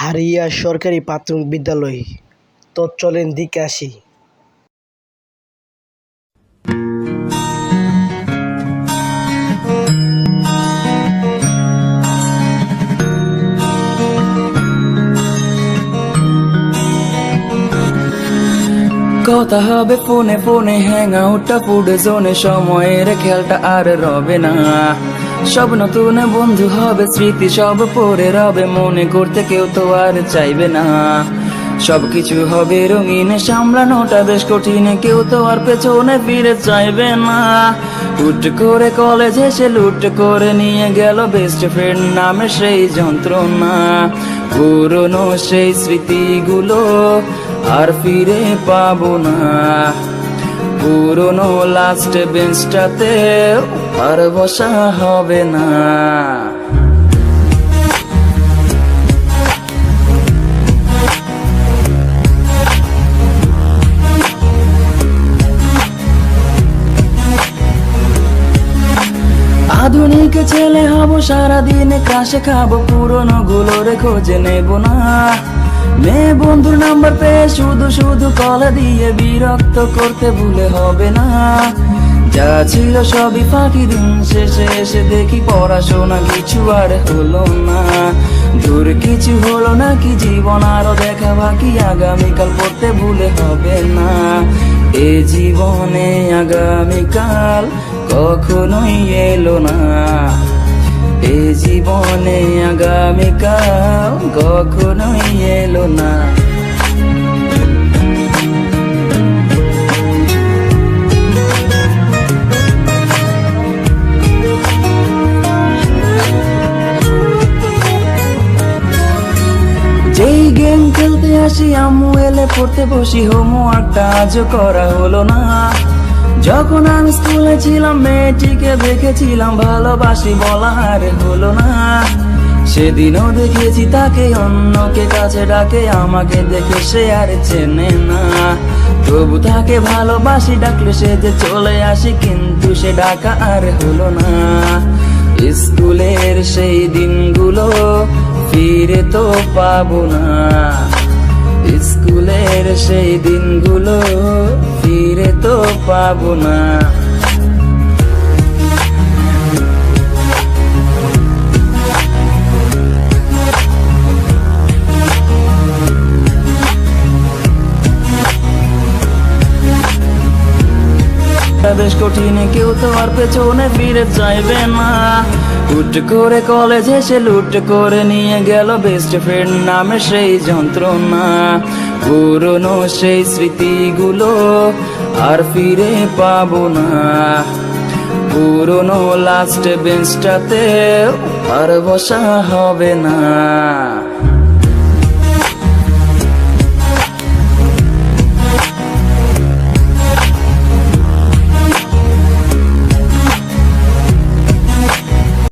হারিয়া সরকারি প্রাথমিক বিদ্যালয়। তো চলেন দিকে আসি। কথা হবে ফোনে ফোনে হ্যাং আউটটা পুড়ে জোনে, সময়ের খেলটা আর রবে না। সব নতুন বন্ধু হবে, স্মৃতি সব পড়ে রবে, মনে করতে কেউ তো আর চাইবে না। সবকিছু হবে রঙিন, সামলানোটা বেশ কঠিন, কেউ তো আর পেছনে ফিরে চাইবে না। হুট করে কলেজ এসে লুট করে নিয়ে গেল বেস্ট ফ্রেন্ড নামে সেই যন্ত্রণা। পুরনো সেই স্মৃতিগুলো আর ফিরে পাবো না। পুরনো লাস্ট বেঞ্চটাতে আর বসা হবে না। আধুনিক ছেলে হব, সারাদিন ক্রাশে খাবো, পুরনো গুলোর খোঁজে নেব না। মেয়ে বন্ধুর নাম্বার পেয়ে শুধু শুধু কল দিয়ে বিরক্ত করতে ভুলে হবে না। যা ছিল সবই ফাঁকি, দিন শেষে এসে দেখি পড়াশোনা কিছু আর হলো না। দূর কিছু হলো না কি, জীবন আরো দেখা বাকি, আগামীকাল পড়তে ভুলে হবে না। এ জীবনে আগামীকাল কখনোই এলো না। এ জীবনে আগামীকাল কখনোই এলো না। যেই গেম খেলতে আসি, আম্মু এলে পড়তে বসি, হোমওয়ার্কটা আজও করা হলো না। যখন আমি স্কুলে ছিলাম মেয়েটিকে দেখেছিলাম, ভালোবাসি বলা আর হলো না। সেদিনও দেখেছি তাকে, অন্যকে কাছে ডাকে, আমাকে দেখে সে আর চেনে না। তবু তাকে ভালোবাসি, ডাকলে সে যে চলে আসি, কিন্তু সে ডাকা আর হলো না। স্কুলের সেই দিনগুলো ফিরে তো পাবো না। স্কুলের সেই দিনগুলো ফিরে তো পাবো না। বেশ কঠিন, কেউ তো আর পেছনে ফিরে চাইবে না। হুট করে কলেজ এসে লুট করে নিয়ে গেল বেস্ট ফ্রেন্ড নামে সেই যন্ত্রণা। পুরনো সেই স্মৃতিগুলো আর ফিরে পাবো না। পুরনো লাস্ট বেঞ্চটাতে আর বসা হবে না।